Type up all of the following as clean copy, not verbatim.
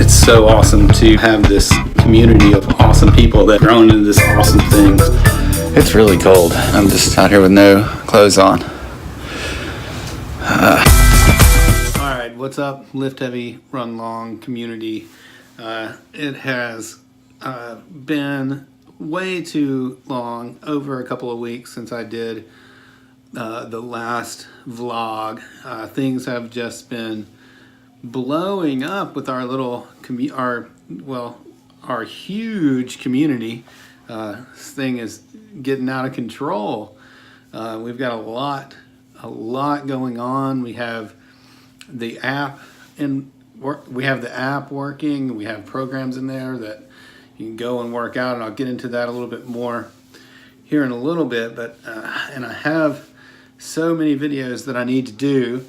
It's so awesome to have this community of awesome people that grown into this awesome thing. It's really cold. I'm just out here with no clothes on. Alright, what's up, Lift Heavy, Run Long community? It has been way too long, over a couple of weeks since I did the last vlog. Things have just been blowing up with our little our huge community. This thing is getting out of control. We've got a lot going on. We have the app working. We have programs in there that you can go and work out, and I'll get into that a little bit more here in a little bit. But and I have so many videos that I need to do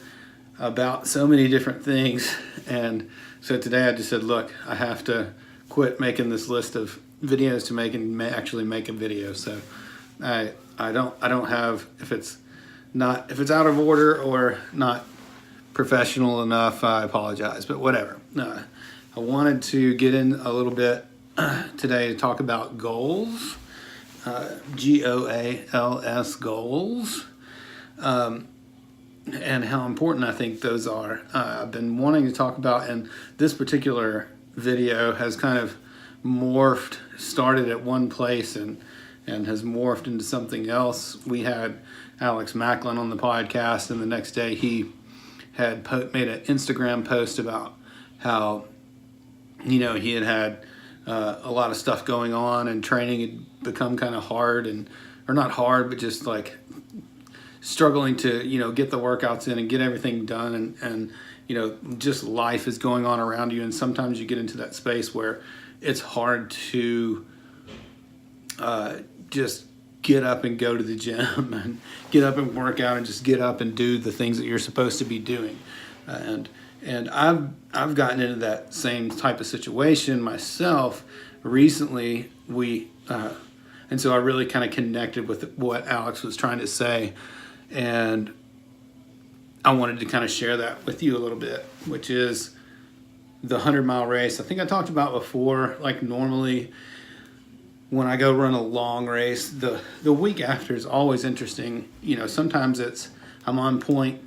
about so many different things, and so today I just said, look, I have to quit making this list of videos to make and actually make a video. So I don't have, if it's out of order or not professional enough, I apologize, but whatever. I wanted to get in a little bit today to talk about goals, GOALS, goals, and how important I think those are. I've been wanting to talk about, and this particular video has kind of started at one place and has morphed into something else. We had Alex Macklin on the podcast, and the next day he had made an Instagram post about how, he had a lot of stuff going on, and training had become kind of hard, or not hard, but just like struggling to, get the workouts in and get everything done, and just life is going on around you, and sometimes you get into that space where it's hard to just get up and go to the gym and get up and work out and just get up and do the things that you're supposed to be doing. And I've gotten into that same type of situation myself recently. And so I really kind of connected with what Alex was trying to say, and I wanted to kind of share that with you a little bit, which is the 100-mile race. I think I talked about before, like normally when I go run a long race, the week after is always interesting. Sometimes I'm on point,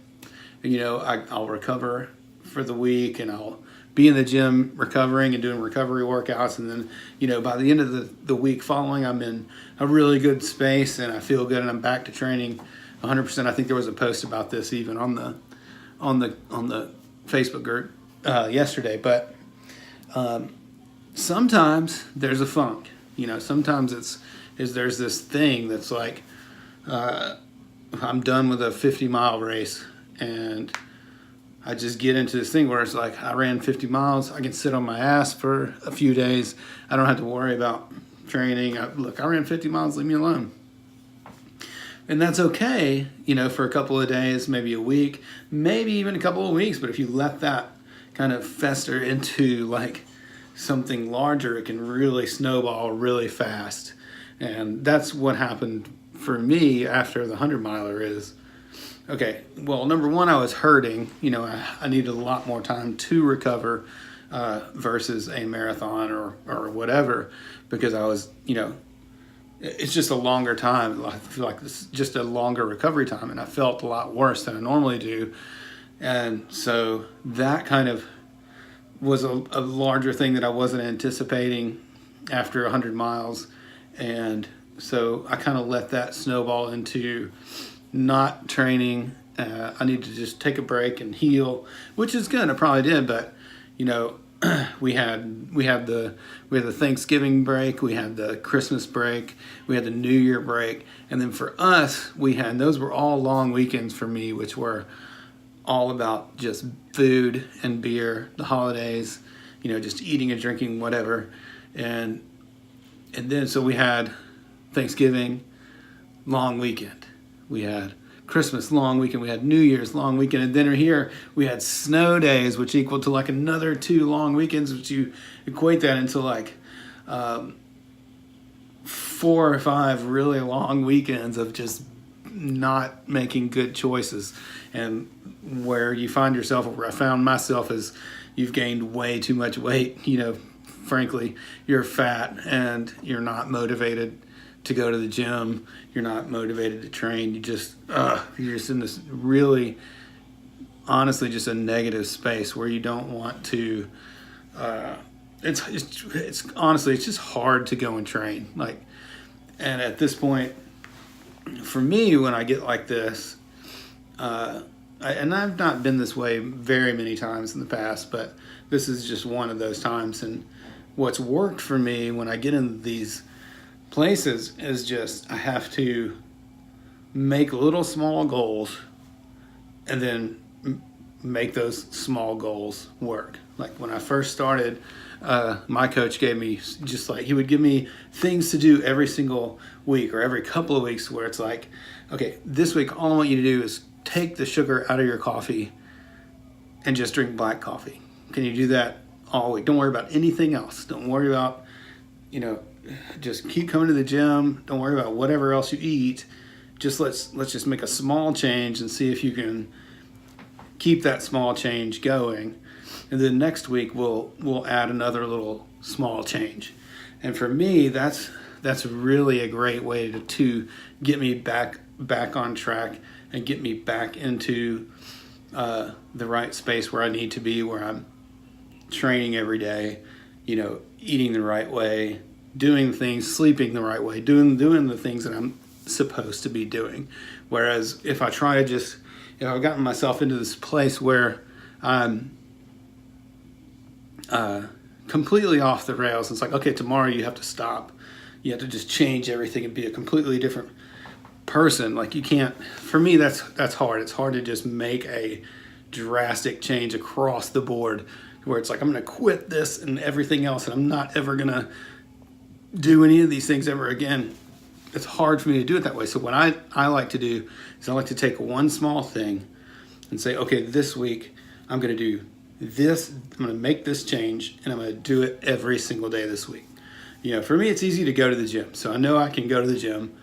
I'll recover for the week, and I'll be in the gym recovering and doing recovery workouts, and then by the end of the week following, I'm in a really good space and I feel good and I'm back to training 100%. I think there was a post about this even on the Facebook group yesterday. But sometimes there's a funk. Sometimes there's this thing that's like, I'm done with a 50-mile race, and I just get into this thing where it's like, I ran 50 miles. I can sit on my ass for a few days. I don't have to worry about training. I ran 50 miles. Leave me alone. And that's okay, for a couple of days, maybe a week, maybe even a couple of weeks. But if you let that kind of fester into like something larger, it can really snowball really fast. And that's what happened for me after the 100-miler is, okay, well, number one, I was hurting. I needed a lot more time to recover versus a marathon or whatever, because I was, it's just a longer time. I feel like it's just a longer recovery time, and I felt a lot worse than I normally do. And so that kind of was a larger thing that I wasn't anticipating after 100 miles. And so I kind of let that snowball into not training. I need to just take a break and heal, which is good. I probably did, but we had the Thanksgiving break, we had the Christmas break, we had the New Year break, and then for us, those were all long weekends for me, which were all about just food and beer, the holidays, just eating and drinking, whatever. And then so we had Thanksgiving, long weekend. We had Christmas, long weekend. We had New Year's, long weekend. And then here we had snow days, which equal to like another 2 long weekends, which you equate that into like 4 or 5 really long weekends of just not making good choices. And where you find yourself, or where I found myself, is you've gained way too much weight, frankly, you're fat and you're not motivated to go to the gym, you're not motivated to train, you're just in this really, honestly, just a negative space where you don't want to, it's honestly, it's just hard to go and train. And at this point, for me, when I get like this, and I've not been this way very many times in the past, but this is just one of those times. And what's worked for me when I get into these places is just I have to make little small goals and then make those small goals work. Like when I first started, my coach gave me he would give me things to do every single week or every couple of weeks where it's like, okay, this week all I want you to do is take the sugar out of your coffee and just drink black coffee. Can you do that all week? Don't worry about anything else. Don't worry about, just keep coming to the gym. Don't worry about whatever else you eat. Just let's just make a small change and see if you can keep that small change going. And then next week we'll add another little small change. And for me, that's really a great way to get me back on track and get me back into the right space where I need to be, where I'm training every day, eating the right way, doing things, sleeping the right way, doing the things that I'm supposed to be doing. Whereas if I try to just, I've gotten myself into this place where I'm completely off the rails. It's like, okay, tomorrow you have to stop. You have to just change everything and be a completely different person. Like you can't, for me, that's hard. It's hard to just make a drastic change across the board where it's like, I'm going to quit this and everything else, and I'm not ever going to do any of these things ever again. It's hard for me to do it that way. So what I like to do is I like to take one small thing and say, okay, this week I'm going to do this. I'm going to make this change, and I'm going to do it every single day this week. For me, it's easy to go to the gym. So I know I can go to the gym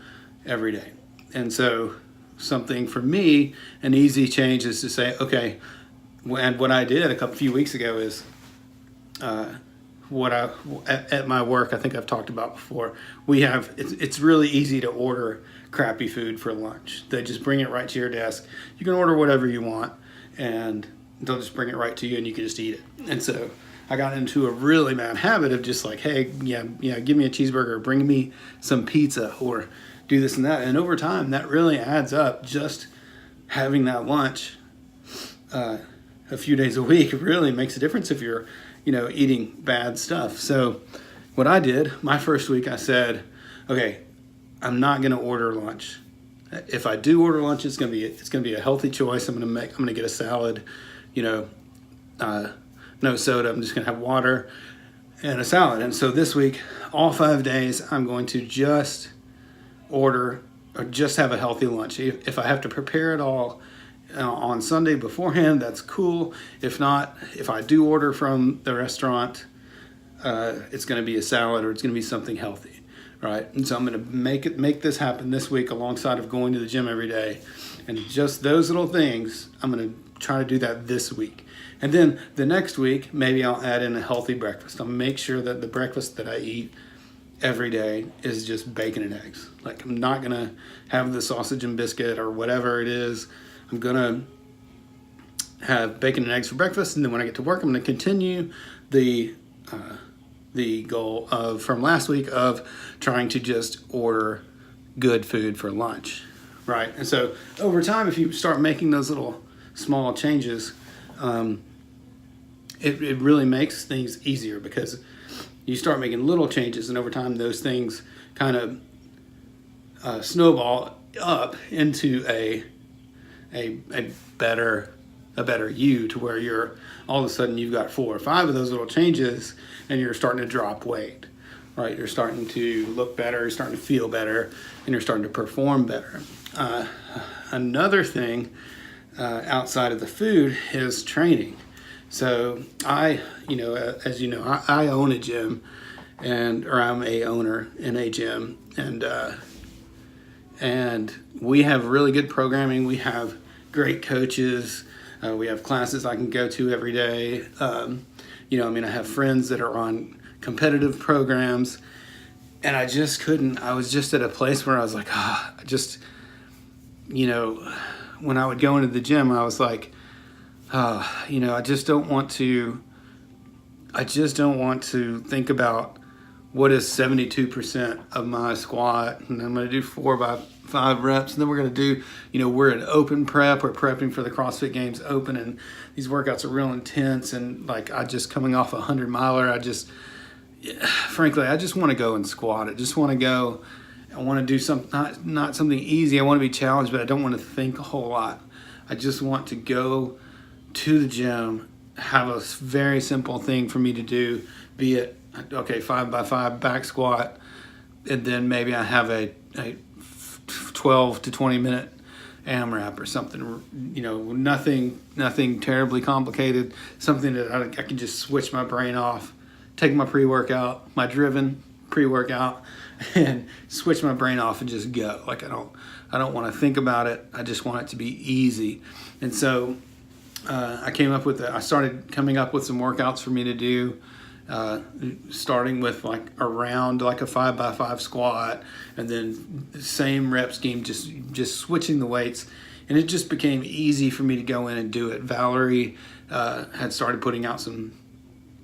every day. And so something for me, an easy change is to say, okay, and what I did a few weeks ago is at my work, I think I've talked about before, it's really easy to order crappy food for lunch. They just bring it right to your desk. You can order whatever you want, and they'll just bring it right to you, and you can just eat it. And so I got into a really bad habit of just like, hey, give me a cheeseburger, bring me some pizza, or do this and that. And over time, that really adds up. Just having that lunch a few days a week really makes a difference if you're, eating bad stuff. So what I did, my first week, I said, okay, I'm not going to order lunch. If I do order lunch, it's going to be a healthy choice. I'm going to get a salad, no soda. I'm just going to have water and a salad. And so this week, all 5 days, I'm going to just order or just have a healthy lunch. If I have to prepare it all on Sunday beforehand, that's cool. If not, if I do order from the restaurant, it's going to be a salad or it's going to be something healthy, right? And so I'm going to make this happen this week alongside of going to the gym every day. And just those little things, I'm going to try to do that this week. And then the next week, maybe I'll add in a healthy breakfast. I'll make sure that the breakfast that I eat every day is just bacon and eggs. Like I'm not going to have the sausage and biscuit or whatever it is. I'm going to have bacon and eggs for breakfast, and then when I get to work, I'm going to continue the goal from last week of trying to just order good food for lunch, right? And so over time, if you start making those little small changes, it really makes things easier because you start making little changes, and over time, those things kind of snowball up into a better you, to where you're all of a sudden you've got 4 or 5 of those little changes and you're starting to drop weight, right? You're starting to look better, you're starting to feel better, and you're starting to perform better. Another thing outside of the food is training. So I own a gym, or I'm a owner in a gym, and we have really good programming. We have great coaches. We have classes I can go to every day. I have friends that are on competitive programs, and I just couldn't. I was just at a place where I was like, when I would go into the gym, I was like, I just don't want to think about what is 72% of my squat, and I'm going to do 4 by 5 reps, and then we're going to do, we're in open prep, we're prepping for the CrossFit Games Open, and these workouts are real intense, and like I just coming off a 100-miler, frankly, I just want to go and squat. I just want to go. I want to do not something easy. I want to be challenged, but I don't want to think a whole lot. I just want to go to the gym, have a very simple thing for me to do, be it, 5 by 5 back squat, and then maybe I have a 12 to 20 minute AMRAP or something, nothing terribly complicated, something that I can just switch my brain off, take my pre-workout, my driven pre-workout, and switch my brain off and just go. Like I don't want to think about it. I just want it to be easy. And so I started coming up with some workouts for me to do, starting with around a 5 by 5 squat, and then same rep scheme, just switching the weights. And it just became easy for me to go in and do it. Valerie had started putting out some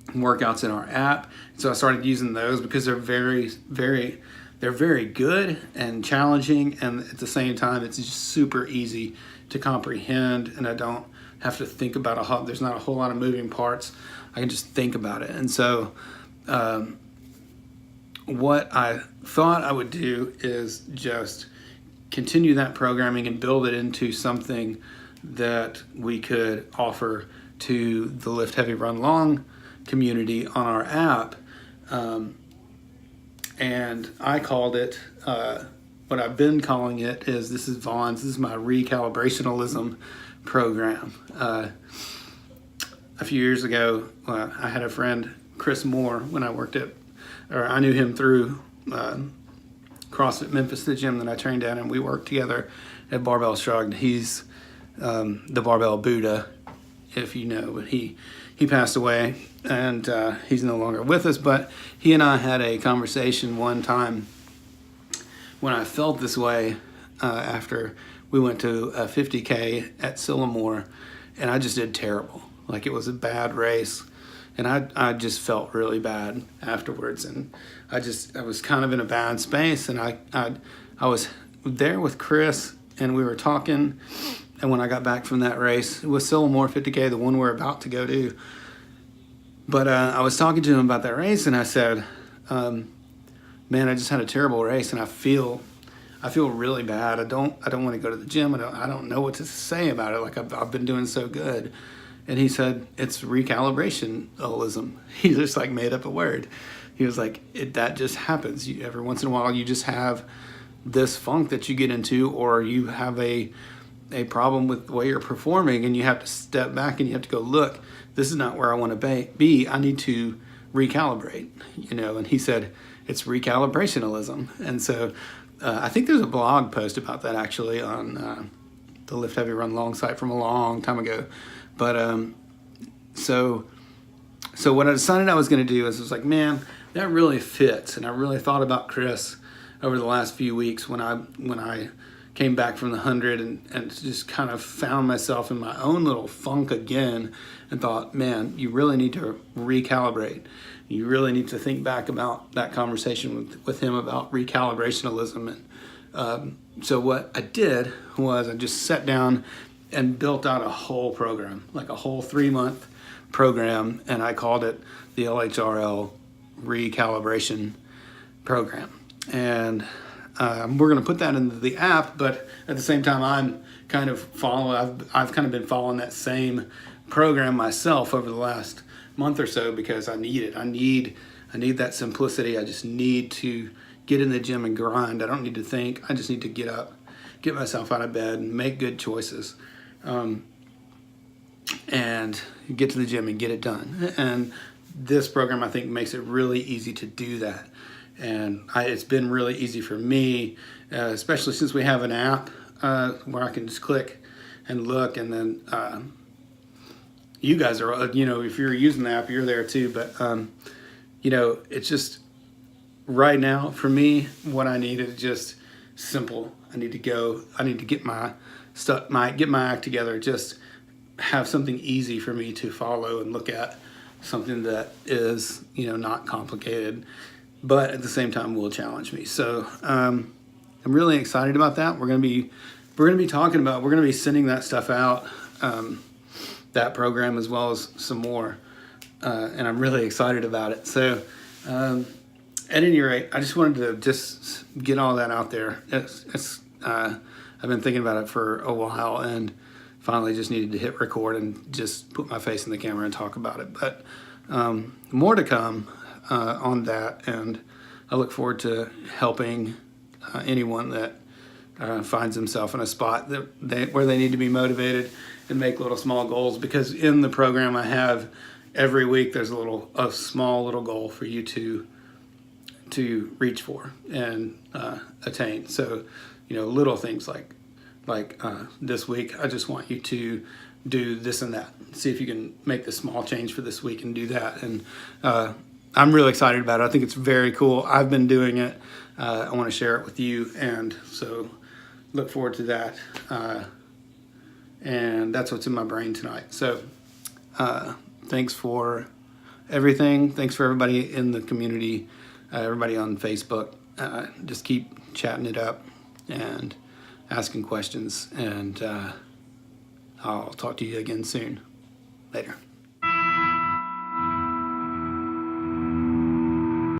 workouts in our app, so I started using those because they're very, very, they're very good and challenging, and at the same time it's just super easy to comprehend, and I don't have to think about there's not a whole lot of moving parts. I can just think about it. And so what I thought I would do is just continue that programming and build it into something that we could offer to the Lift Heavy Run Long community on our app. And I called it, what I've been calling it is, this is my recalibrationalism program. A few years ago, I had a friend, Chris Moore, when I knew him through CrossFit Memphis, the gym that I trained at, and we worked together at Barbell Shrugged. He's the Barbell Buddha, if you know, but he passed away, and he's no longer with us, but he and I had a conversation one time when I felt this way after we went to a 50K at Sillamore, and I just did terrible. Like, it was a bad race, and I just felt really bad afterwards, and I was kind of in a bad space, and I was there with Chris, and we were talking, and when I got back from that race, it was Sillamore 50K, the one we're about to go to, but I was talking to him about that race, and I said, man, I just had a terrible race, and I feel really bad. I don't want to go to the gym. I don't know what to say about it. Like, I've been doing so good. And he said, it's recalibrationalism. He just made up a word. He was like, that just happens. Every once in a while, you just have this funk that you get into, or you have a problem with the way you're performing, and you have to step back and you have to go, look, this is not where I want to be. I need to recalibrate, and he said, it's recalibrationalism. And so I think there's a blog post about that actually on the Lift Heavy Run Long site from a long time ago. But so what I decided I was going to do is, I was like, man, that really fits. And I really thought about Chris over the last few weeks when I came back from the 100 and just kind of found myself in my own little funk again, and thought, man, you really need to recalibrate. You really need to think back about that conversation with him about recalibrationalism. And so what I did was I just sat down and built out a whole program, like a whole 3-month program, and I called it the LHRL recalibration program. And we're going to put that into the app, but at the same time, I've kind of been following that same program myself over the last month or so, because I need it. I need that simplicity. I just need to get in the gym and grind. I don't need to think. I just need to get up, get myself out of bed, and make good choices, and get to the gym and get it done. And this program, I think, makes it really easy to do that. And it's been really easy for me, especially since we have an app where I can just click and look, and then you guys are, you know, if you're using the app, you're there too. But, you know, it's just right now for me, what I need is just simple. I need to get my stuff, get my act together, just have something easy for me to follow and look at, something that is, you know, not complicated, but at the same time will challenge me. So I'm really excited about that. We're gonna be sending that stuff out, that program as well as some more, and I'm really excited about it. So at any rate, I just wanted to just get all that out there. I've been thinking about it for a while, and finally just needed to hit record and just put my face in the camera and talk about it. But more to come on that, and I look forward to helping anyone that finds himself in a spot where they need to be motivated and make little small goals. Because in the program I have every week, there's a small little goal for you to reach for and attain. So, you know, little things like this week, I just want you to do this and that. See if you can make this small change for this week and do that. And I'm really excited about it. I think it's very cool. I've been doing it. I want to share it with you, and so look forward to that. And that's what's in my brain tonight. So thanks for everything. Thanks for everybody in the community, everybody on Facebook. Just keep chatting it up and asking questions, and I'll talk to you again soon. Later.